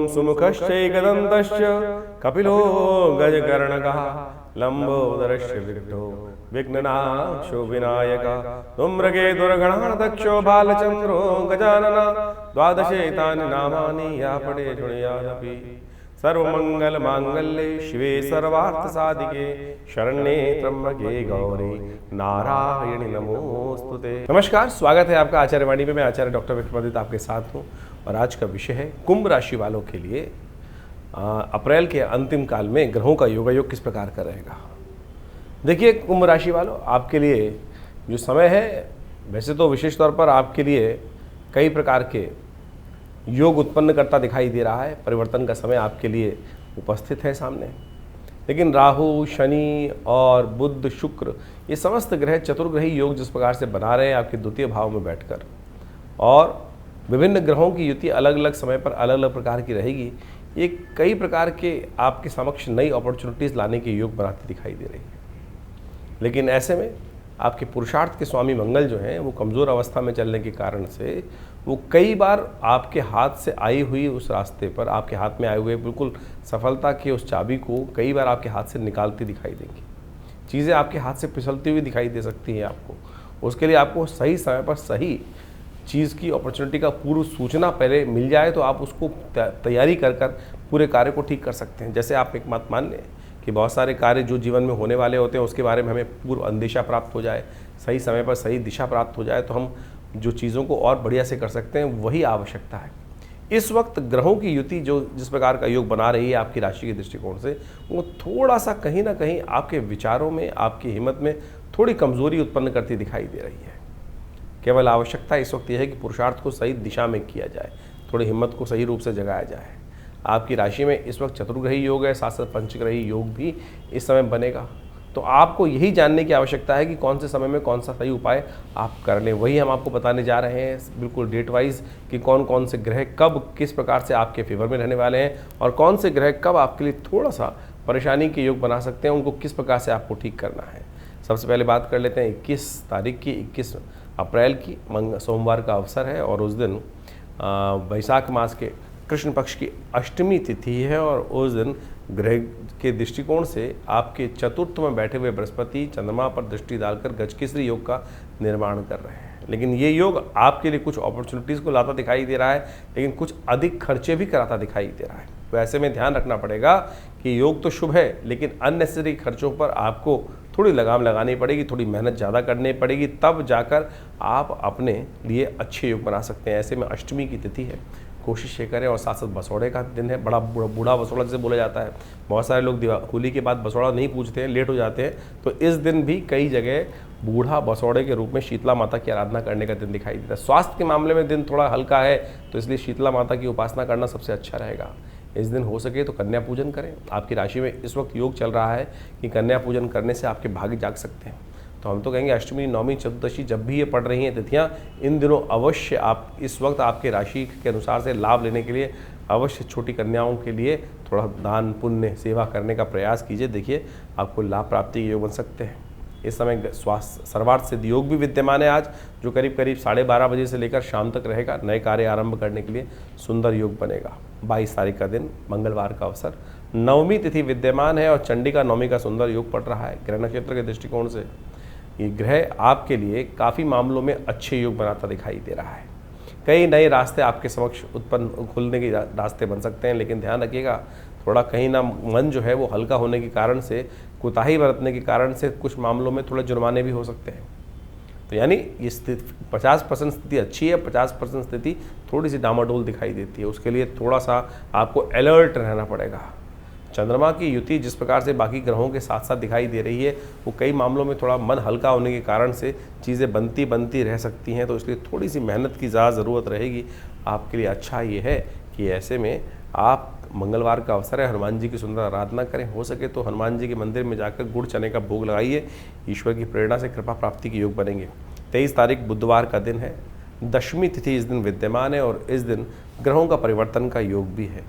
सुमुखश्चैकदन्तश्च कपिलो गजकर्णकः लम्बोदरश्च Victo विघ्ननाशो विनायकः धूम्रकेतुर्गणाध्यक्षो बालचन्द्रो Gajanan द्वादशैतानि नामानि या पठे शृणुयादपि। सर्वमंगल मांगल्ये शिवे सर्वार्थसाधिके शरण्ये त्र्यंबके गौरी नारायणी नमोस्तुते। नमस्कार, स्वागत है आपका आचार्यवाणी में। मैं आचार्य डॉक्टर विक्रमादित्य आपके साथ हूँ और आज का विषय है कुंभ राशि वालों के लिए अप्रैल के अंतिम काल में ग्रहों का योगायोग किस प्रकार का रहेगा। देखिए कुंभ राशि वालों, आपके लिए जो समय है वैसे तो विशेष तौर पर आपके लिए कई प्रकार के योग उत्पन्न करता दिखाई दे रहा है। परिवर्तन का समय आपके लिए उपस्थित है सामने, लेकिन राहु, शनि और बुध, शुक्र ये समस्त ग्रह चतुर्ग्रही योग जिस प्रकार से बना रहे हैं आपके द्वितीय भाव में बैठकर, और विभिन्न ग्रहों की युति अलग अलग समय पर अलग अलग प्रकार की रहेगी। ये कई प्रकार के आपके समक्ष नई अपॉर्चुनिटीज़ लाने के योग बनाती दिखाई दे रही है। लेकिन ऐसे में आपके पुरुषार्थ के स्वामी मंगल जो हैं वो कमज़ोर अवस्था में चलने के कारण से वो कई बार आपके हाथ से आई हुई उस रास्ते पर, आपके हाथ में आए हुए बिल्कुल सफलता की उस चाबी को कई बार आपके हाथ से निकालती दिखाई देंगी। चीज़ें आपके हाथ से फिसलती हुई दिखाई दे सकती हैं आपको। उसके लिए आपको सही समय पर सही चीज़ की अपॉर्चुनिटी का पूर्व सूचना पहले मिल जाए तो आप उसको तैयारी कर पूरे कार्य को ठीक कर सकते हैं। जैसे आप एक बात मान लें कि बहुत सारे कार्य जो जीवन में होने वाले होते हैं उसके बारे में हमें पूर्व अंदेशा प्राप्त हो जाए, सही समय पर सही दिशा प्राप्त हो जाए तो हम जो चीज़ों को और बढ़िया से कर सकते हैं, वही आवश्यकता है। इस वक्त ग्रहों की युति जो जिस प्रकार का योग बना रही है आपकी राशि के दृष्टिकोण से, वो थोड़ा सा कहीं ना कहीं आपके विचारों में, आपकी हिम्मत में थोड़ी कमज़ोरी उत्पन्न करती दिखाई दे रही है। केवल आवश्यकता इस वक्त यह है कि पुरुषार्थ को सही दिशा में किया जाए, थोड़ी हिम्मत को सही रूप से जगाया जाए। आपकी राशि में इस वक्त चतुर्ग्रही योग है, साथ साथ पंचग्रही योग भी इस समय बनेगा। तो आपको यही जानने की आवश्यकता है कि कौन से समय में कौन सा सही उपाय आप कर लें। वही हम आपको बताने जा रहे हैं बिल्कुल डेट वाइज कि कौन कौन से ग्रह कब किस प्रकार से आपके फेवर में रहने वाले हैं और कौन से ग्रह कब आपके लिए थोड़ा सा परेशानी के योग बना सकते हैं, उनको किस प्रकार से आपको ठीक करना है। सबसे पहले बात कर लेते हैं 21 तारीख की, 21 अप्रैल की सोमवार का अवसर है और उस दिन वैशाख मास के कृष्ण पक्ष की अष्टमी तिथि है और उस दिन ग्रह के दृष्टिकोण से आपके चतुर्थ में बैठे हुए बृहस्पति चंद्रमा पर दृष्टि डालकर गजकेसरी योग का निर्माण कर रहे हैं। लेकिन ये योग आपके लिए कुछ अपॉर्चुनिटीज़ को लाता दिखाई दे रहा है, लेकिन कुछ अधिक खर्चे भी कराता दिखाई दे रहा है। तो ऐसे में ध्यान रखना पड़ेगा कि योग तो शुभ है, लेकिन अननेसेसरी खर्चों पर आपको थोड़ी लगाम लगानी पड़ेगी, थोड़ी मेहनत ज़्यादा करनी पड़ेगी, तब जाकर आप अपने लिए अच्छे योग बना सकते हैं। ऐसे में अष्टमी की तिथि है, कोशिश ये करें। और साथ साथ बसौड़े का दिन है, बड़ा बूढ़ा बसौड़ा जिसे बोला जाता है। बहुत सारे लोग होली के बाद बसौड़ा नहीं पूछते हैं, लेट हो जाते हैं। तो इस दिन भी कई जगह बूढ़ा बसौड़े के रूप में शीतला माता की आराधना करने का दिन दिखाई देता है। स्वास्थ्य के मामले में दिन थोड़ा हल्का है, तो इसलिए शीतला माता की उपासना करना सबसे अच्छा रहेगा। इस दिन हो सके तो कन्या पूजन करें। आपकी राशि में इस वक्त योग चल रहा है कि कन्या पूजन करने से आपके भाग्य जाग सकते हैं। तो हम तो कहेंगे अष्टमी, नवमी, चतुर्दशी जब भी ये पड़ रही हैं तिथियाँ, इन दिनों अवश्य आप इस वक्त आपके राशि के अनुसार से लाभ लेने के लिए अवश्य छोटी कन्याओं के लिए थोड़ा दान पुण्य सेवा करने का प्रयास कीजिए। देखिए आपको लाभ प्राप्ति के योग बन सकते हैं। इस समय स्वास्थ्य सर्वार्थ सिद्ध योग भी विद्यमान है आज, जो करीब 12:30 बजे से लेकर शाम तक रहेगा। नए कार्य आरंभ करने के लिए सुंदर योग बनेगा। 22 तारीख का दिन मंगलवार का अवसर, नवमी तिथि विद्यमान है और चंडिका नवमी का सुंदर योग पड़ रहा है। ग्रह नक्षत्र के दृष्टिकोण से ये ग्रह आपके लिए काफ़ी मामलों में अच्छे योग बनाता दिखाई दे रहा है। कई नए रास्ते आपके समक्ष उत्पन्न खुलने के रास्ते बन सकते हैं, लेकिन ध्यान रखिएगा थोड़ा कहीं ना मन जो है वो हल्का होने के कारण से, कोताही बरतने के कारण से कुछ मामलों में थोड़े जुर्माने भी हो सकते हैं। तो यानी ये स्थिति 50% स्थिति अच्छी है, 50% स्थिति थोड़ी सी डामाडोल दिखाई देती है। उसके लिए थोड़ा सा आपको अलर्ट रहना पड़ेगा। चंद्रमा की युति जिस प्रकार से बाकी ग्रहों के साथ साथ दिखाई दे रही है, वो कई मामलों में थोड़ा मन हल्का होने के कारण से चीज़ें बनती रह सकती हैं। तो इसलिए थोड़ी सी मेहनत की ज़्यादा ज़रूरत रहेगी। आपके लिए अच्छा ये है कि ऐसे में आप मंगलवार का अवसर है, हनुमान जी की सुंदर आराधना करें। हो सके तो हनुमान जी के मंदिर में जाकर गुड़ चने का भोग लगाइए। ईश्वर की प्रेरणा से कृपा प्राप्ति के योग बनेंगे। 23 तारीख बुधवार का दिन है, दशमी तिथि इस दिन विद्यमान है और इस दिन ग्रहों का परिवर्तन का योग भी है।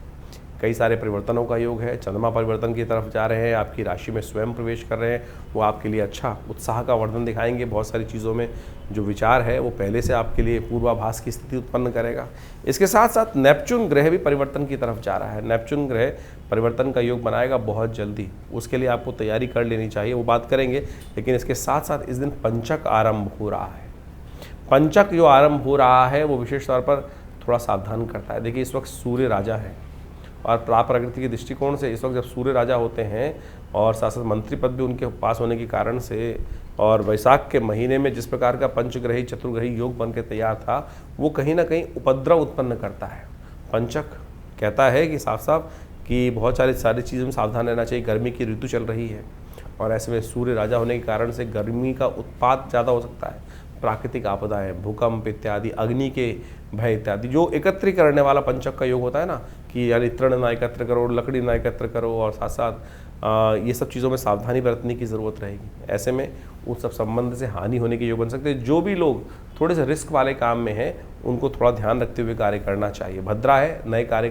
कई सारे परिवर्तनों का योग है। चंद्रमा परिवर्तन की तरफ जा रहे हैं, आपकी राशि में स्वयं प्रवेश कर रहे हैं, वो आपके लिए अच्छा उत्साह का वर्धन दिखाएंगे। बहुत सारी चीज़ों में जो विचार है वो पहले से आपके लिए पूर्वाभास की स्थिति उत्पन्न करेगा। इसके साथ साथ नेपच्यून ग्रह भी परिवर्तन की तरफ जा रहा है। नेपच्यून ग्रह परिवर्तन का योग बनाएगा बहुत जल्दी, उसके लिए आपको तैयारी कर लेनी चाहिए, वो बात करेंगे। लेकिन इसके साथ साथ इस दिन पंचक आरंभ हो रहा है। पंचक जो आरंभ हो रहा है वो विशेष तौर पर थोड़ा सावधान करता है। देखिए, इस वक्त सूर्य राजा है और प्रकृति के दृष्टिकोण से इस वक्त जब सूर्य राजा होते हैं और साथ साथ मंत्री पद भी उनके पास होने के कारण से, और वैशाख के महीने में जिस प्रकार का पंचग्रही चतुर्ग्रही योग बन के तैयार था, वो कहीं ना कहीं उपद्रव उत्पन्न करता है। पंचक कहता है कि साफ साफ कि बहुत सारी चीज़ों में सावधान रहना चाहिए। गर्मी की ऋतु चल रही है और ऐसे में सूर्य राजा होने के कारण से गर्मी का उत्पात ज़्यादा हो सकता है। प्राकृतिक आपदाएं, भूकंप इत्यादि, अग्नि के भय इत्यादि, जो एकत्रित करने वाला पंचक का योग होता है ना, कि यानी तृण ना एकत्र करो, लकड़ी ना एकत्र करो, और साथ साथ ये सब चीज़ों में सावधानी बरतने की ज़रूरत रहेगी। ऐसे में उस सब संबंध से हानि होने के योग बन सकते हैं। जो भी लोग थोड़े से रिस्क वाले काम में हैं, उनको थोड़ा ध्यान रखते हुए कार्य करना चाहिए। भद्रा है, नए कार्य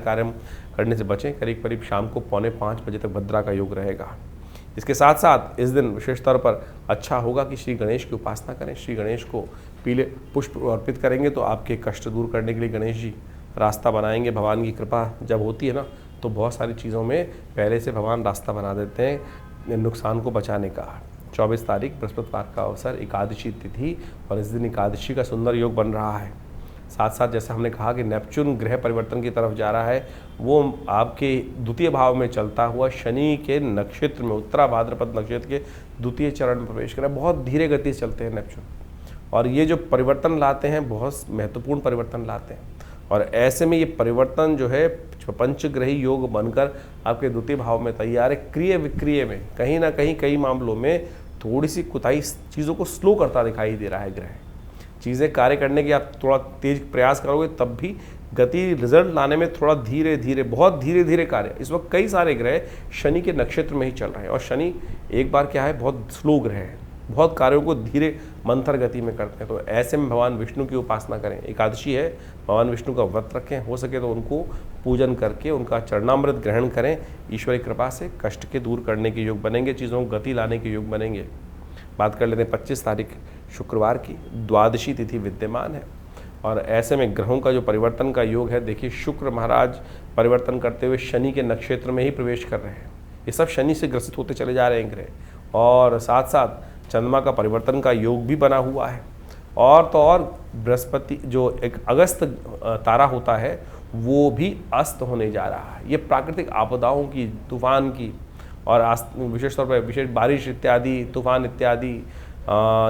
करने से बचें। करीब करीब शाम को 4:45 बजे तक भद्रा का योग रहेगा। इसके साथ साथ इस दिन विशेष तौर पर अच्छा होगा कि श्री गणेश की उपासना करें। श्री गणेश को पीले पुष्प अर्पित करेंगे तो आपके कष्ट दूर करने के लिए गणेश जी रास्ता बनाएंगे। भगवान की कृपा जब होती है ना, तो बहुत सारी चीज़ों में पहले से भगवान रास्ता बना देते हैं नुकसान को बचाने का। 24 तारीख बृहस्पतिवार का अवसर, एकादशी तिथि, और इस दिन एकादशी का सुंदर योग बन रहा है। साथ साथ जैसा हमने कहा कि नेपच्यून ग्रह परिवर्तन की तरफ जा रहा है, वो आपके द्वितीय भाव में चलता हुआ शनि के नक्षत्र में, उत्तरा भाद्रपद नक्षत्र के द्वितीय चरण में प्रवेश कर रहा है। बहुत धीरे गति से चलते हैं नेपच्यून, और ये जो परिवर्तन लाते हैं बहुत महत्वपूर्ण परिवर्तन लाते हैं। और ऐसे में ये परिवर्तन जो है पंचग्रही योग बनकर आपके द्वितीय भाव में तैयार है। क्रिय विक्रिय में कहीं ना कहीं कई मामलों में थोड़ी सी कुताही चीज़ों को स्लो करता दिखाई दे रहा है ग्रह। चीज़ें कार्य करने की आप थोड़ा तेज प्रयास करोगे तब भी गति रिजल्ट लाने में थोड़ा धीरे धीरे, बहुत धीरे धीरे कार्य। इस वक्त कई सारे ग्रह शनि के नक्षत्र में ही चल रहे हैं, और शनि एक बार क्या है, बहुत स्लो ग्रह है, बहुत कार्यों को धीरे मंथर गति में करते हैं। तो ऐसे में भगवान विष्णु की उपासना करें। एकादशी है, भगवान विष्णु का व्रत रखें, हो सके तो उनको पूजन करके उनका चरणामृत ग्रहण करें। ईश्वरी कृपा से कष्ट के दूर करने के योग बनेंगे, चीज़ों को गति लाने के योग बनेंगे। बात कर लेते हैं 25 तारीख शुक्रवार की, द्वादशी तिथि विद्यमान है, और ऐसे में ग्रहों का जो परिवर्तन का योग है, देखिए शुक्र महाराज परिवर्तन करते हुए शनि के नक्षत्र में ही प्रवेश कर रहे हैं। ये सब शनि से ग्रसित होते चले जा रहे हैं ग्रह, और साथ साथ चंद्रमा का परिवर्तन का योग भी बना हुआ है। और तो और बृहस्पति जो एक अगस्त तारा होता है वो भी अस्त होने जा रहा है। ये प्राकृतिक आपदाओं की, तूफान की, और विशेष तौर पर विशेष बारिश इत्यादि, तूफान इत्यादि,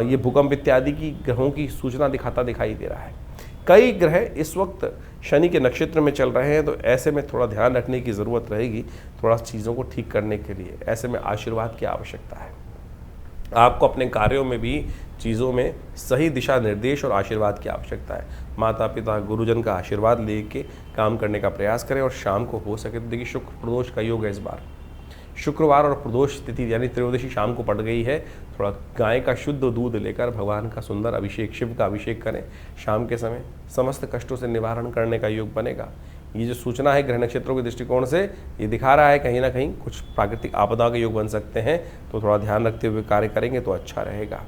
ये भूकंप इत्यादि की ग्रहों की सूचना दिखाता दिखाई दे रहा है। कई ग्रह इस वक्त शनि के नक्षत्र में चल रहे हैं, तो ऐसे में थोड़ा ध्यान रखने की ज़रूरत रहेगी थोड़ा चीज़ों को ठीक करने के लिए। ऐसे में आशीर्वाद की आवश्यकता है। आपको अपने कार्यों में भी चीज़ों में सही दिशा निर्देश और आशीर्वाद की आवश्यकता है। माता पिता गुरुजन का आशीर्वाद लेके काम करने का प्रयास करें। और शाम को हो सके तो देखिए शुक्र प्रदोष का योग है इस बार, शुक्रवार और प्रदोष तिथि यानी त्रयोदशी शाम को पड़ गई है। थोड़ा गाय का शुद्ध दूध लेकर भगवान का सुंदर अभिषेक, शिव का अभिषेक करें शाम के समय, समस्त कष्टों से निवारण करने का योग बनेगा। ये जो सूचना है ग्रह नक्षत्रों के दृष्टिकोण से ये दिखा रहा है कहीं ना कहीं कुछ प्राकृतिक आपदा के योग बन सकते हैं, तो थोड़ा ध्यान रखते हुए कार्य करेंगे तो अच्छा रहेगा।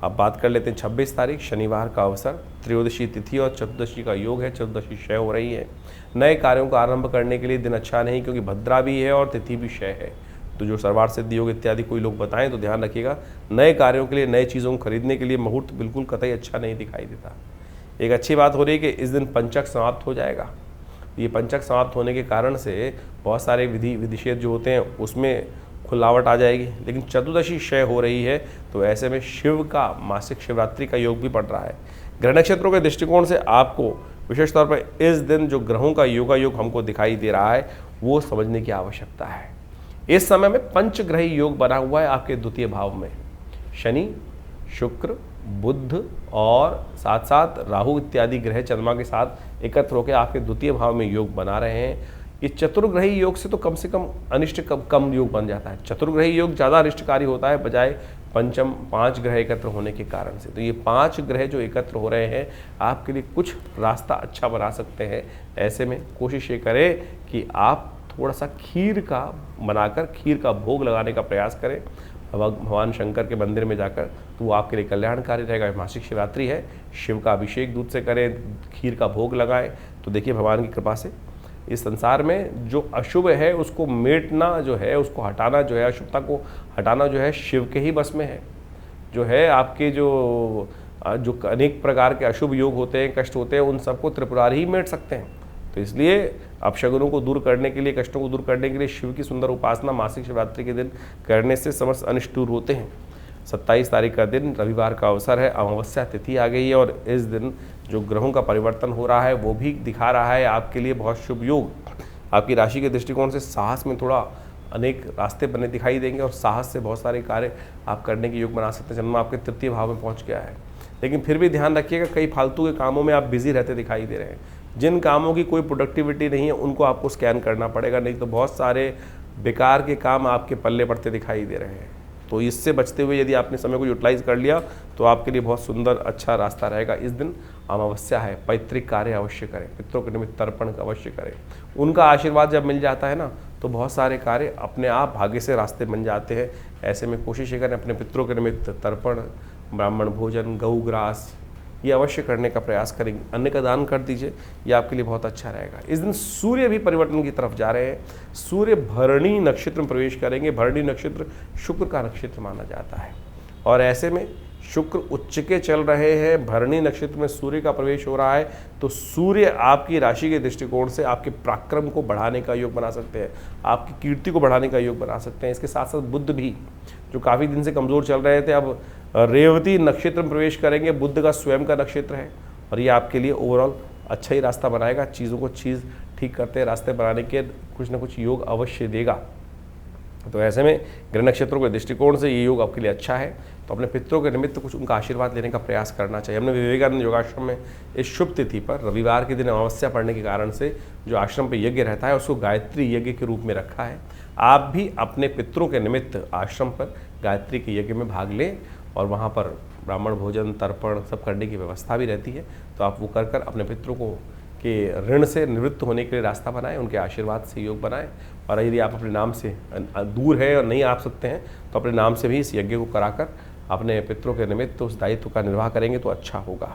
अब बात कर लेते हैं 26 तारीख शनिवार का अवसर, त्रयोदशी तिथि और चतुर्दशी का योग है। चतुर्दशी क्षय हो रही है। नए कार्यों का आरंभ करने के लिए दिन अच्छा नहीं, क्योंकि भद्रा भी है और तिथि भी क्षय है। तो जो सर्वार्थ सिद्धि योग इत्यादि कोई लोग बताएं तो ध्यान रखिएगा। नए कार्यों के लिए, नए चीज़ों को खरीदने के लिए मुहूर्त बिल्कुल कतई अच्छा नहीं दिखाई देता। एक अच्छी बात हो रही है कि इस दिन पंचक समाप्त हो जाएगा। ये पंचक समाप्त होने के कारण से बहुत सारे विधि विनिषेध जो होते हैं उसमें खुलावट आ जाएगी। लेकिन चतुर्दशी क्षय हो रही है, तो ऐसे में शिव का मासिक शिवरात्रि का योग भी पड़ रहा है। ग्रह नक्षत्रों के दृष्टिकोण से आपको विशेष तौर पर इस दिन जो ग्रहों का योग हमको दिखाई दे रहा है वो समझने की आवश्यकता है। इस समय में पंचग्रही योग बना हुआ है आपके द्वितीय भाव में। शनि, शुक्र, बुध और साथ साथ राहु इत्यादि ग्रह चंद्रमा के साथ एकत्र होकर आपके द्वितीय भाव में योग बना रहे हैं। ये चतुर्ग्रही योग से कम अनिष्ट कम योग बन जाता है। चतुर्ग्रही योग ज़्यादा अनिष्टकारी होता है बजाय पंचम 5 ग्रह एकत्र होने के कारण से। तो ये 5 ग्रह जो एकत्र हो रहे हैं आपके लिए कुछ रास्ता अच्छा बना सकते हैं। ऐसे में कोशिश ये करें कि आप थोड़ा सा खीर का बनाकर खीर का भोग लगाने का प्रयास करें भगवान शंकर के मंदिर में जाकर, तो वो आपके लिए कल्याणकारी रहेगा। मासिक शिवरात्रि है, शिव का अभिषेक दूध से करें, खीर का भोग लगाएं, तो देखिए भगवान की कृपा से इस संसार में जो अशुभ है उसको मेटना जो है, उसको हटाना जो है, अशुभता को हटाना जो है शिव के ही बस में है। जो है आपके जो अनेक प्रकार के अशुभ योग होते हैं, कष्ट होते हैं, उन सबको त्रिपुरारी ही मेट सकते हैं। तो इसलिए अपशगुनों को दूर करने के लिए, कष्टों को दूर करने के लिए शिव की सुंदर उपासना मासिक शिवरात्रि के दिन करने से समस्त अनिष्ट दूर होते हैं। 27 तारीख का दिन रविवार का अवसर है, अमावस्या तिथि आ गई है और इस दिन जो ग्रहों का परिवर्तन हो रहा है वो भी दिखा रहा है आपके लिए बहुत शुभ योग। आपकी राशि के दृष्टिकोण से साहस में थोड़ा अनेक रास्ते बने दिखाई देंगे और साहस से बहुत सारे कार्य आप करने के योग बना सकते हैं। जन्म आपके तृतीय भाव में पहुंच गया है, लेकिन फिर भी ध्यान रखिएगा कई फालतू के कामों में आप बिजी रहते दिखाई दे रहे हैं। जिन कामों की कोई प्रोडक्टिविटी नहीं है उनको आपको स्कैन करना पड़ेगा, नहीं तो बहुत सारे बेकार के काम आपके पल्ले पड़ते दिखाई दे रहे हैं। तो इससे बचते हुए यदि आपने समय को यूटिलाइज कर लिया तो आपके लिए बहुत सुंदर अच्छा रास्ता रहेगा। इस दिन अमावस्या है, पैतृक कार्य अवश्य करें, पितरों के निमित्त तर्पण अवश्य करें। उनका आशीर्वाद जब मिल जाता है ना तो बहुत सारे कार्य अपने आप भाग्य से रास्ते बन जाते हैं। ऐसे में कोशिश करें अपने पितरों के निमित्त तर्पण, ब्राह्मण भोजन, गऊ ग्रास ये अवश्य करने का प्रयास करेंगे। अन्न का दान कर दीजिए, ये आपके लिए बहुत अच्छा रहेगा। इस दिन सूर्य भी परिवर्तन की तरफ जा रहे हैं। सूर्य भरणी नक्षत्र में प्रवेश करेंगे। भरणी नक्षत्र शुक्र का नक्षत्र माना जाता है और ऐसे में शुक्र उच्च के चल रहे हैं, भरणी नक्षत्र में सूर्य का प्रवेश हो रहा है, तो सूर्य आपकी राशि के दृष्टिकोण से आपके पराक्रम को बढ़ाने का योग बना सकते हैं, आपकी कीर्ति को बढ़ाने का योग बना सकते हैं। इसके साथ साथ बुध भी जो काफ़ी दिन से कमज़ोर चल रहे थे अब रेवती नक्षत्र में प्रवेश करेंगे। बुध का स्वयं का नक्षत्र है और ये आपके लिए ओवरऑल अच्छा ही रास्ता बनाएगा। चीज़ों को ठीक करते रास्ते बनाने के कुछ ना कुछ योग अवश्य देगा। तो ऐसे में ग्रह नक्षत्रों के दृष्टिकोण से ये योग आपके लिए अच्छा है। तो अपने पितरों के निमित्त कुछ उनका आशीर्वाद लेने का प्रयास करना चाहिए। हमने विवेकानंद योगाश्रम में इस शुभ तिथि पर रविवार के दिन अमावस्या पड़ने के कारण से जो आश्रम पर यज्ञ रहता है उसको गायत्री यज्ञ के रूप में रखा है। आप भी अपने पितरों के निमित्त आश्रम पर गायत्री के यज्ञ में भाग लें और वहाँ पर ब्राह्मण भोजन, तर्पण सब करने की व्यवस्था भी रहती है। तो आप वो कर अपने पितरों को के ऋण से निवृत्त होने के लिए रास्ता बनाएं, उनके आशीर्वाद से योग बनाएं। और यदि आप अपने नाम से दूर है और नहीं आ सकते हैं तो अपने नाम से भी इस यज्ञ को कराकर अपने पितरों के निमित्त उस दायित्व का निर्वाह करेंगे तो अच्छा होगा।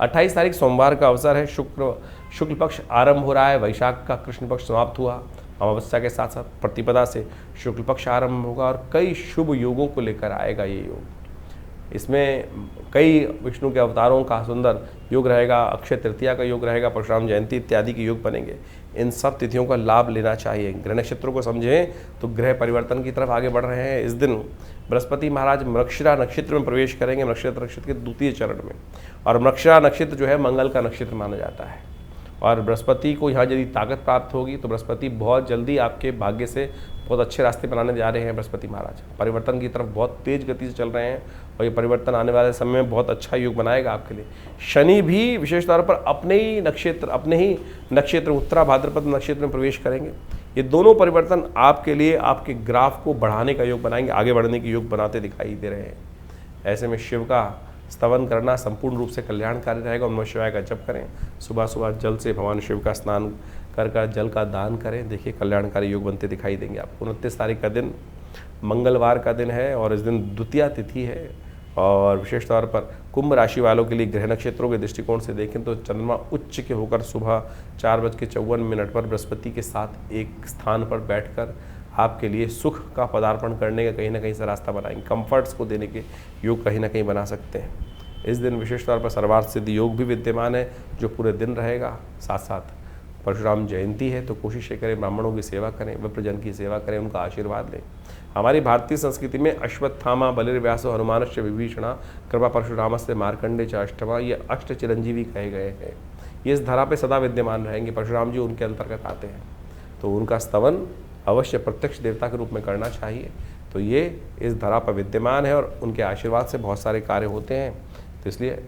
28 तारीख सोमवार का अवसर है। शुक्ल पक्ष आरंभ हो रहा है, वैशाख का कृष्ण पक्ष समाप्त हुआ। अमावस्या के साथ साथ प्रतिपदा से शुक्ल पक्ष आरंभ होगा और कई शुभ योगों को लेकर आएगा ये योग। इसमें कई विष्णु के अवतारों का सुंदर योग रहेगा, अक्षय तृतीया का योग रहेगा, परशुराम जयंती इत्यादि के योग बनेंगे। इन सब तिथियों का लाभ लेना चाहिए। ग्रह नक्षत्रों को समझें तो ग्रह परिवर्तन की तरफ आगे बढ़ रहे हैं। इस दिन बृहस्पति महाराज मृगशिरा नक्षत्र में प्रवेश करेंगे, मृगशिरा नक्षत्र के द्वितीय चरण में। और मृगशिरा नक्षत्र जो है मंगल का नक्षत्र माना जाता है और बृहस्पति को यहाँ यदि ताकत प्राप्त होगी तो बृहस्पति बहुत जल्दी आपके भाग्य से बहुत अच्छे रास्ते बनाने जा रहे हैं। बृहस्पति महाराज परिवर्तन की तरफ बहुत तेज गति से चल रहे हैं और ये परिवर्तन आने वाले समय में बहुत अच्छा योग बनाएगा आपके लिए। शनि भी विशेष तौर पर अपने ही नक्षत्र उत्तरा भाद्रपद नक्षत्र में प्रवेश करेंगे। ये दोनों परिवर्तन आपके लिए आपके ग्राफ को बढ़ाने का योग बनाएंगे, आगे बढ़ने की योग बनाते दिखाई दे रहे हैं। ऐसे में शिव का स्तवन करना संपूर्ण रूप से कल्याणकारी रहेगा। नमः शिवाय का जप करें, सुबह सुबह जल से भगवान शिव का स्नान कर जल का दान करें, देखिए कल्याणकारी योग बनते दिखाई देंगे आपको। 29 तारीख का दिन मंगलवार का दिन है और इस दिन द्वितीया तिथि है और विशेष तौर पर कुंभ राशि वालों के लिए ग्रह नक्षत्रों के दृष्टिकोण से देखें तो चंद्रमा उच्च के होकर सुबह 4:54 पर बृहस्पति के साथ एक स्थान पर बैठकर आपके लिए सुख का पदार्पण करने का कहीं ना कहीं से रास्ता बनाएंगे। कंफर्ट्स को देने के योग कहीं ना कहीं बना सकते हैं। इस दिन विशेष तौर पर सर्वार्थ सिद्धि योग भी विद्यमान है जो पूरे दिन रहेगा। साथ साथ परशुराम जयंती है तो कोशिश करें ब्राह्मणों की सेवा करें, विप्रजन की सेवा करें, उनका आशीर्वाद लें। हमारी भारतीय संस्कृति में अश्वत्थामा, बलिर्व्यासो, हनुमानश्च विभीषणा, कृपा परशुरामस्य मार्कंडे च अष्टमा, ये अष्ट चिरंजीवी कहे गए हैं। ये इस धरा पे सदा विद्यमान रहेंगे। परशुराम जी उनके अंतर्गत आते हैं तो उनका स्तवन अवश्य प्रत्यक्ष देवता के रूप में करना चाहिए। तो ये इस धरा पर विद्यमान है और उनके आशीर्वाद से बहुत सारे कार्य होते हैं। तो इसलिए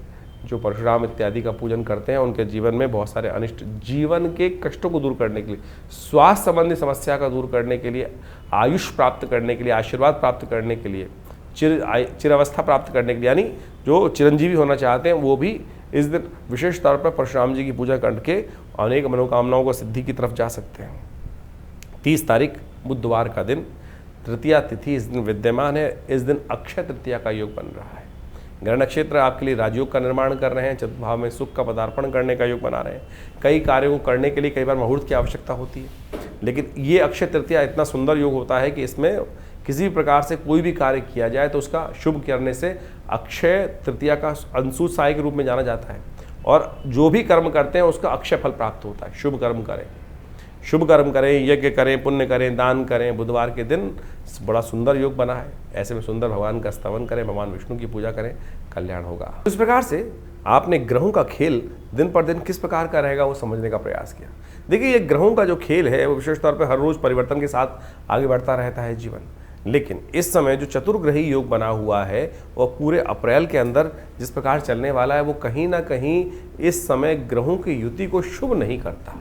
जो परशुराम इत्यादि का पूजन करते हैं उनके जीवन में बहुत सारे अनिष्ट जीवन के कष्टों को दूर करने के लिए, स्वास्थ्य संबंधी समस्या का दूर करने के लिए, आयुष प्राप्त करने के लिए, आशीर्वाद प्राप्त करने के लिए, चिरावस्था प्राप्त करने के लिए, यानी जो चिरंजीवी होना चाहते हैं वो भी इस दिन विशेष तौर पर परशुराम जी की पूजा करके अनेक मनोकामनाओं को सिद्धि की तरफ जा सकते हैं। 30 तारीख बुधवार का दिन, तृतीया तिथि इस दिन विद्यमान है। इस दिन अक्षय तृतीया का योग बन रहा है। ग्रह नक्षत्र आपके लिए राजयोग का निर्माण कर रहे हैं। चतुर्थ भाव में सुख का पदार्पण करने का योग बना रहे हैं। कई कार्यों को करने के लिए कई बार मुहूर्त की आवश्यकता होती है, लेकिन ये अक्षय तृतीया इतना सुंदर योग होता है कि इसमें किसी भी प्रकार से कोई भी कार्य किया जाए तो उसका शुभ करने से अक्षय तृतीया का अंशु साय के रूप में जाना जाता है। और जो भी कर्म करते हैं उसका अक्षय फल प्राप्त होता है। शुभ कर्म करें, शुभ कर्म करें, यज्ञ करें, पुण्य करें, दान करें। बुधवार के दिन बड़ा सुंदर योग बना है। ऐसे में सुंदर भगवान का स्तवन करें, भगवान विष्णु की पूजा करें, कल्याण होगा। इस प्रकार से आपने ग्रहों का खेल दिन पर दिन किस प्रकार का रहेगा वो समझने का प्रयास किया। देखिए, ये ग्रहों का जो खेल है वो विशेष तौर पर हर रोज परिवर्तन के साथ आगे बढ़ता रहता है जीवन। लेकिन इस समय जो चतुर्ग्रही योग बना हुआ है वो पूरे अप्रैल के अंदर जिस प्रकार चलने वाला है वो कहीं ना कहीं इस समय ग्रहों की युति को शुभ नहीं करता।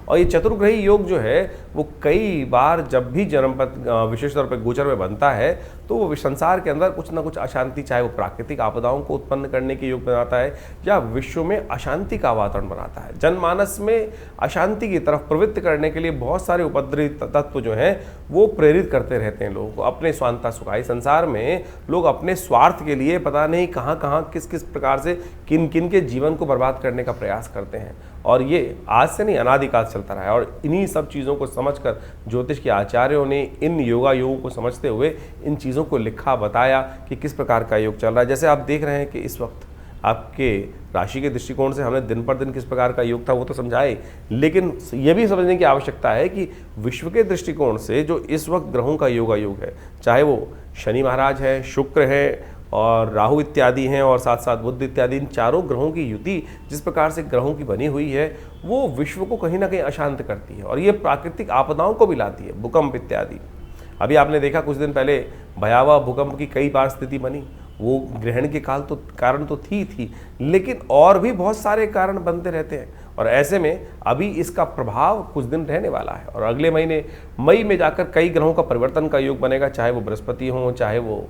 और ये चतुर्ग्रही योग जो है वो कई बार जब भी जन्मपथ विशेष तौर पर गोचर में बनता है तो वो संसार के अंदर कुछ ना कुछ अशांति, चाहे वो प्राकृतिक आपदाओं को उत्पन्न करने के योग बनाता है या विश्व में अशांति का वातावरण बनाता है। जनमानस में अशांति की तरफ प्रवृत्त करने के लिए बहुत सारे उपद्रवी तत्व जो हैं वो प्रेरित करते रहते हैं लोगों को अपने स्वांता सुखाई। संसार में लोग अपने स्वार्थ के लिए पता नहीं कहाँ कहाँ किस किस प्रकार से किन किन के जीवन को बर्बाद करने का प्रयास करते हैं। और ये आज से नहीं, अनादिकाल चलता रहा है। और इन्हीं सब चीज़ों को समझकर ज्योतिष के आचार्यों ने इन योगा योगों को समझते हुए इन चीज़ों को लिखा, बताया कि किस प्रकार का योग चल रहा है। जैसे आप देख रहे हैं कि इस वक्त आपके राशि के दृष्टिकोण से हमने दिन पर दिन किस प्रकार का योग था वो तो समझाए, लेकिन ये भी समझने की आवश्यकता है कि विश्व के दृष्टिकोण से जो इस वक्त ग्रहों का योगा योग है, चाहे वो शनि महाराज है, शुक्र है और राहु इत्यादि हैं और साथ साथ बुध इत्यादि, इन चारों ग्रहों की युति जिस प्रकार से ग्रहों की बनी हुई है वो विश्व को कहीं ना कहीं अशांत करती है और ये प्राकृतिक आपदाओं को भी लाती है, भूकंप इत्यादि। अभी आपने देखा कुछ दिन पहले भयावह भूकंप की कई बार स्थिति बनी। वो ग्रहण के कारण तो थी, लेकिन और भी बहुत सारे कारण बनते रहते हैं। और ऐसे में अभी इसका प्रभाव कुछ दिन रहने वाला है और अगले महीने मई में जाकर कई ग्रहों का परिवर्तन का योग बनेगा, चाहे वो बृहस्पति हो, चाहे वो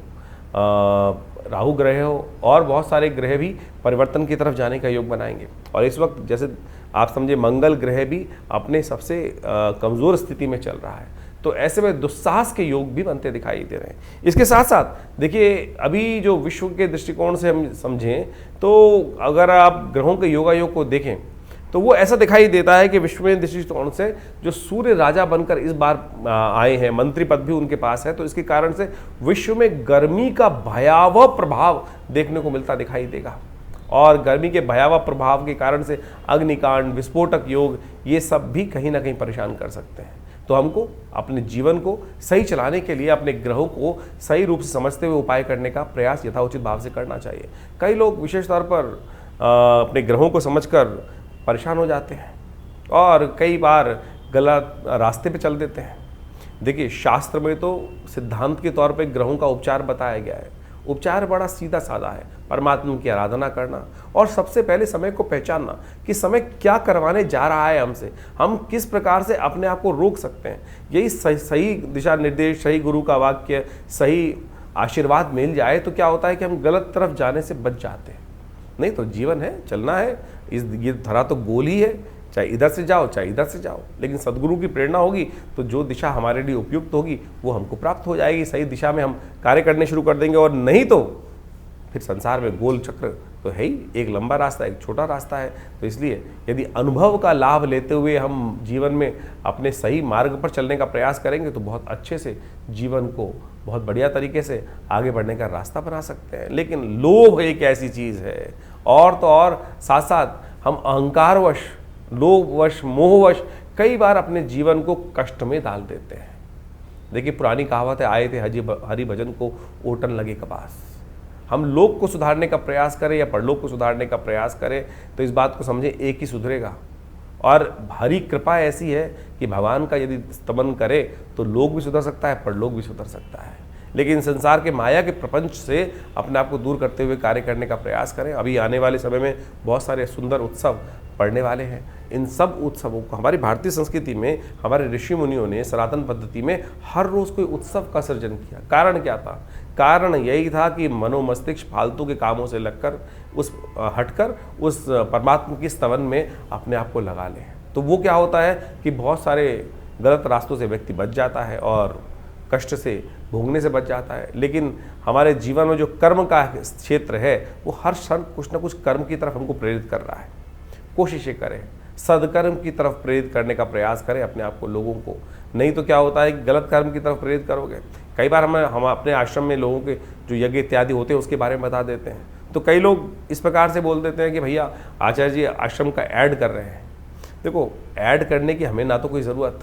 राहु ग्रह हो, और बहुत सारे ग्रह भी परिवर्तन की तरफ जाने का योग बनाएंगे। और इस वक्त जैसे आप समझे मंगल ग्रह भी अपने सबसे कमज़ोर स्थिति में चल रहा है, तो ऐसे में दुस्साहस के योग भी बनते दिखाई दे रहे हैं। इसके साथ साथ देखिए, अभी जो विश्व के दृष्टिकोण से हम समझें तो अगर आप ग्रहों के योगा योग को देखें तो वो ऐसा दिखाई देता है कि विश्व में दृष्टिकोण से जो सूर्य राजा बनकर इस बार आए हैं, मंत्री पद भी उनके पास है, तो इसके कारण से विश्व में गर्मी का भयावह प्रभाव देखने को मिलता दिखाई देगा। और गर्मी के भयावह प्रभाव के कारण से अग्निकांड, विस्फोटक योग, ये सब भी कहीं ना कहीं परेशान कर सकते हैं। तो हमको अपने जीवन को सही चलाने के लिए अपने ग्रहों को सही रूप से समझते हुए उपाय करने का प्रयास यथाउचित भाव से करना चाहिए। कई लोग विशेष तौर पर अपने ग्रहों को समझकर परेशान हो जाते हैं और कई बार गलत रास्ते पे चल देते हैं। देखिए, शास्त्र में तो सिद्धांत के तौर पे ग्रहों का उपचार बताया गया है। उपचार बड़ा सीधा साधा है, परमात्मा की आराधना करना और सबसे पहले समय को पहचानना कि समय क्या करवाने जा रहा है हमसे, हम किस प्रकार से अपने आप को रोक सकते हैं। यही सही दिशा निर्देश, सही गुरु का वाक्य, सही आशीर्वाद मिल जाए तो क्या होता है कि हम गलत तरफ जाने से बच जाते हैं। नहीं तो जीवन है, चलना है, ये धरा तो गोल ही है, चाहे इधर से जाओ चाहे इधर से जाओ, लेकिन सदगुरु की प्रेरणा होगी तो जो दिशा हमारे लिए उपयुक्त होगी वो हमको प्राप्त हो जाएगी। सही दिशा में हम कार्य करने शुरू कर देंगे, और नहीं तो फिर संसार में गोल चक्र तो है ही, एक लंबा रास्ता एक छोटा रास्ता है। तो इसलिए यदि अनुभव का लाभ लेते हुए हम जीवन में अपने सही मार्ग पर चलने का प्रयास करेंगे तो बहुत अच्छे से जीवन को बहुत बढ़िया तरीके से आगे बढ़ने का रास्ता बना सकते हैं। लेकिन लोभ एक ऐसी चीज़ है, और तो और साथ साथ हम अहंकारवश, लोभवश, मोहवश कई बार अपने जीवन को कष्ट में डाल देते हैं। देखिए, पुरानी कहावत है, आए थे हरि भजन को ओटन लगे कपास। हम लोक को सुधारने का प्रयास करें या परलोक को सुधारने का प्रयास करें तो इस बात को समझे एक ही सुधरेगा। और हरि कृपा ऐसी है कि भगवान का यदि स्तमन करे तो लोक भी सुधर सकता है, परलोक भी सुधर सकता है। लेकिन संसार के माया के प्रपंच से अपने आप को दूर करते हुए कार्य करने का प्रयास करें। अभी आने वाले समय में बहुत सारे सुंदर उत्सव पड़ने वाले हैं। इन सब उत्सवों को हमारी भारतीय संस्कृति में हमारे ऋषि मुनियों ने सनातन पद्धति में हर रोज़ कोई उत्सव का सृजन किया। कारण क्या था? कारण यही था कि मनोमस्तिष्क फालतू के कामों से लगकर हटकर उस परमात्मा की स्तवन में अपने आप को लगा लें। तो वो क्या होता है कि बहुत सारे गलत रास्तों से व्यक्ति बच जाता है और कष्ट से भोगने से बच जाता है। लेकिन हमारे जीवन में जो कर्म का क्षेत्र है वो हर क्षण कुछ ना कुछ कर्म की तरफ हमको प्रेरित कर रहा है। कोशिशें करें, सदकर्म की तरफ प्रेरित करने का प्रयास करें अपने आप को, लोगों को। नहीं तो क्या होता है कि गलत कर्म की तरफ प्रेरित करोगे। कई बार हम अपने आश्रम में लोगों के जो यज्ञ इत्यादि होते हैं उसके बारे में बता देते हैं, तो कई लोग इस प्रकार से बोल देते हैं कि भैया आचार्य जी आश्रम का ऐड कर रहे हैं। देखो, ऐड करने की हमें ना तो कोई ज़रूरत,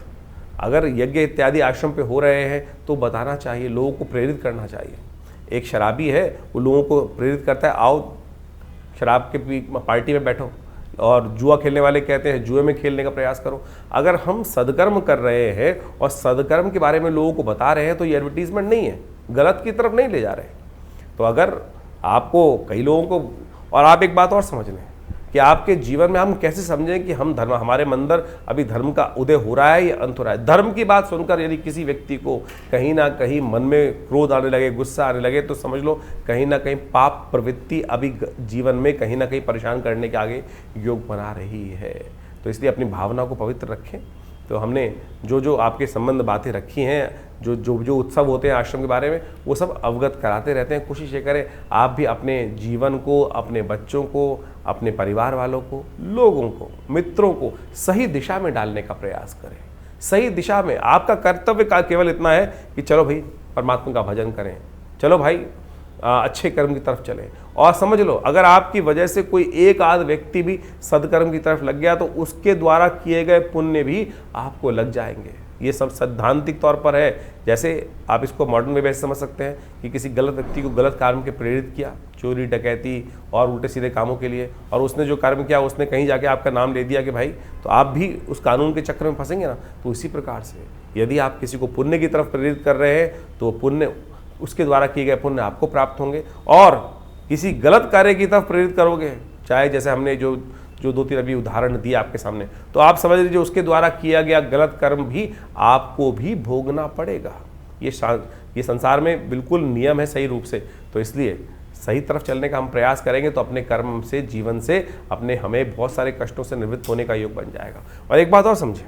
अगर यज्ञ इत्यादि आश्रम पे हो रहे हैं तो बताना चाहिए, लोगों को प्रेरित करना चाहिए। एक शराबी है, वो लोगों को प्रेरित करता है, आओ शराब के पार्टी में बैठो, और जुआ खेलने वाले कहते हैं जुए में खेलने का प्रयास करो। अगर हम सदकर्म कर रहे हैं और सदकर्म के बारे में लोगों को बता रहे हैं तो ये एडवर्टीजमेंट नहीं है, गलत की तरफ नहीं ले जा रहे। तो अगर आपको कई लोगों को, और आप एक बात और समझ लें कि आपके जीवन में हम कैसे समझें कि हम धर्म, हमारे अंदर अभी धर्म का उदय हो रहा है या अंत हो रहा है। धर्म की बात सुनकर यदि किसी व्यक्ति को कहीं ना कहीं मन में क्रोध आने लगे, गुस्सा आने लगे, तो समझ लो कहीं ना कहीं पाप प्रवृत्ति अभी जीवन में कहीं ना कहीं परेशान करने के आगे योग बना रही है। तो इसलिए अपनी भावना को पवित्र रखें। तो हमने जो जो आपके संबंध बातें रखी हैं, जो जो जो उत्सव होते हैं आश्रम के बारे में, वो सब अवगत कराते रहते हैं। कोशिश ये करें आप भी अपने जीवन को, अपने बच्चों को, अपने परिवार वालों को, लोगों को, मित्रों को सही दिशा में डालने का प्रयास करें। सही दिशा में आपका कर्तव्य का केवल इतना है कि चलो भाई परमात्मा का भजन करें, चलो भाई अच्छे कर्म की तरफ चलें। और समझ लो अगर आपकी वजह से कोई एक आध व्यक्ति भी सदकर्म की तरफ लग गया तो उसके द्वारा किए गए पुण्य भी आपको लग जाएंगे। ये सब सैद्धांतिक तौर पर है। जैसे आप इसको मॉडर्न में वैसे समझ सकते हैं कि किसी गलत व्यक्ति को गलत काम के प्रेरित किया, चोरी डकैती और उल्टे सीधे कामों के लिए, और उसने जो कर्म किया उसने कहीं जाके आपका नाम ले दिया कि भाई, तो आप भी उस कानून के चक्कर में फंसेंगे ना। तो इसी प्रकार से यदि आप किसी को पुण्य की तरफ प्रेरित कर रहे हैं तो पुण्य, उसके द्वारा किए गए पुण्य आपको प्राप्त होंगे। और किसी गलत कार्य की तरफ प्रेरित करोगे, चाहे जैसे हमने जो 2-3 अभी उदाहरण दिए आपके सामने, तो आप समझ लीजिए उसके द्वारा किया गया गलत कर्म भी आपको भी भोगना पड़ेगा। ये संसार में बिल्कुल नियम है सही रूप से। तो इसलिए सही तरफ चलने का हम प्रयास करेंगे तो अपने कर्म से, जीवन से अपने, हमें बहुत सारे कष्टों से निवृत्त होने का योग बन जाएगा। और एक बात और समझें,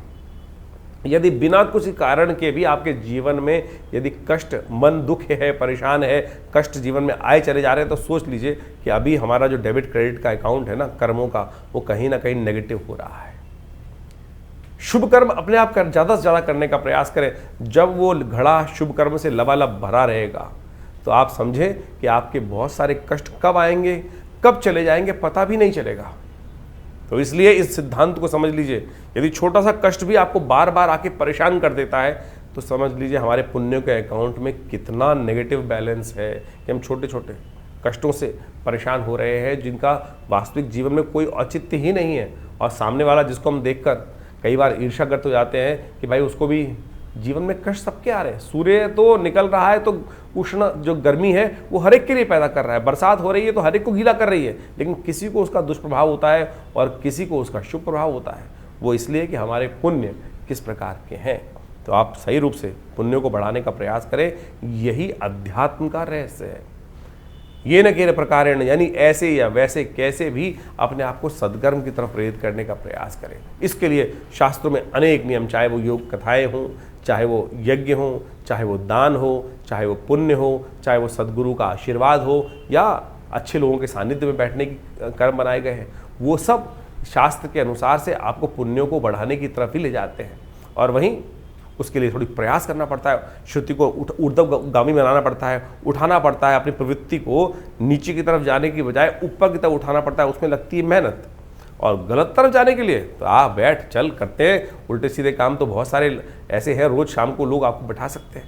यदि बिना कुछ कारण के भी आपके जीवन में यदि कष्ट, मन दुख है, परेशान है, कष्ट जीवन में आए चले जा रहे हैं, तो सोच लीजिए कि अभी हमारा जो डेबिट क्रेडिट का अकाउंट है ना कर्मों का, वो कहीं ना कहीं नेगेटिव हो रहा है। शुभ कर्म अपने आप ज़्यादा से ज़्यादा करने का प्रयास करें। जब वो घड़ा शुभ कर्म से लबालब भरा रहेगा तो आप समझें कि आपके बहुत सारे कष्ट कब आएंगे, कब चले जाएंगे, पता भी नहीं चलेगा। तो इसलिए इस सिद्धांत को समझ लीजिए, यदि छोटा सा कष्ट भी आपको बार बार आके परेशान कर देता है तो समझ लीजिए हमारे पुण्यों के अकाउंट में कितना नेगेटिव बैलेंस है कि हम छोटे छोटे कष्टों से परेशान हो रहे हैं, जिनका वास्तविक जीवन में कोई औचित्य ही नहीं है। और सामने वाला जिसको हम देखकर कई बार ईर्ष्याग्रस्त हो जाते हैं कि भाई उसको भी जीवन में कष्ट सबके आ रहे हैं। सूर्य तो निकल रहा है तो उष्ण जो गर्मी है वो हर एक के लिए पैदा कर रहा है, बरसात हो रही है तो हर एक को गीला कर रही है, लेकिन किसी को उसका दुष्प्रभाव होता है और किसी को उसका शुभ प्रभाव होता है। वो इसलिए कि हमारे पुण्य किस प्रकार के हैं। तो आप सही रूप से पुण्यों को बढ़ाने का प्रयास करें, यही अध्यात्म का रहस्य है। ये न केवल प्रकारेण, यानी ऐसे या वैसे कैसे भी अपने आप को सद्कर्म की तरफ प्रेरित करने का प्रयास करें। इसके लिए शास्त्रों में अनेक नियम, चाहे वो योग कथाएं हों, चाहे वो यज्ञ हो, चाहे वो दान हो, चाहे वो पुण्य हो, चाहे वो सद्गुरु का आशीर्वाद हो, या अच्छे लोगों के सानिध्य में बैठने की कर्म बनाए गए हैं, वो सब शास्त्र के अनुसार से आपको पुण्यों को बढ़ाने की तरफ ही ले जाते हैं। और वहीं उसके लिए थोड़ी प्रयास करना पड़ता है, श्रुति को ऊर्ध्वगामी बनाना पड़ता है, उठाना पड़ता है, अपनी प्रवृत्ति को नीचे की तरफ जाने की बजाय ऊपर की तरफ उठाना पड़ता है, उसमें लगती है मेहनत। और गलत तरफ जाने के लिए तो आप बैठ चल करते हैं, उल्टे सीधे काम तो बहुत सारे ऐसे हैं, रोज़ शाम को लोग आपको बैठा सकते हैं।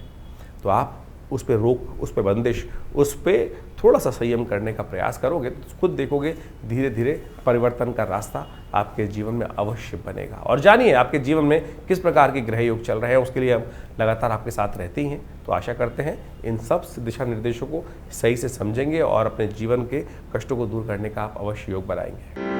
तो आप उस पर रोक, उस पर बंदिश, उस पर थोड़ा सा संयम करने का प्रयास करोगे तो खुद देखोगे धीरे धीरे परिवर्तन का रास्ता आपके जीवन में अवश्य बनेगा। और जानिए आपके जीवन में किस प्रकार के ग्रह योग चल रहे हैं, उसके लिए हम लगातार आपके साथ रहते ही हैं। तो आशा करते हैं इन सब दिशा निर्देशों को सही से समझेंगे और अपने जीवन के कष्टों को दूर करने का आप अवश्य योग बनाएंगे।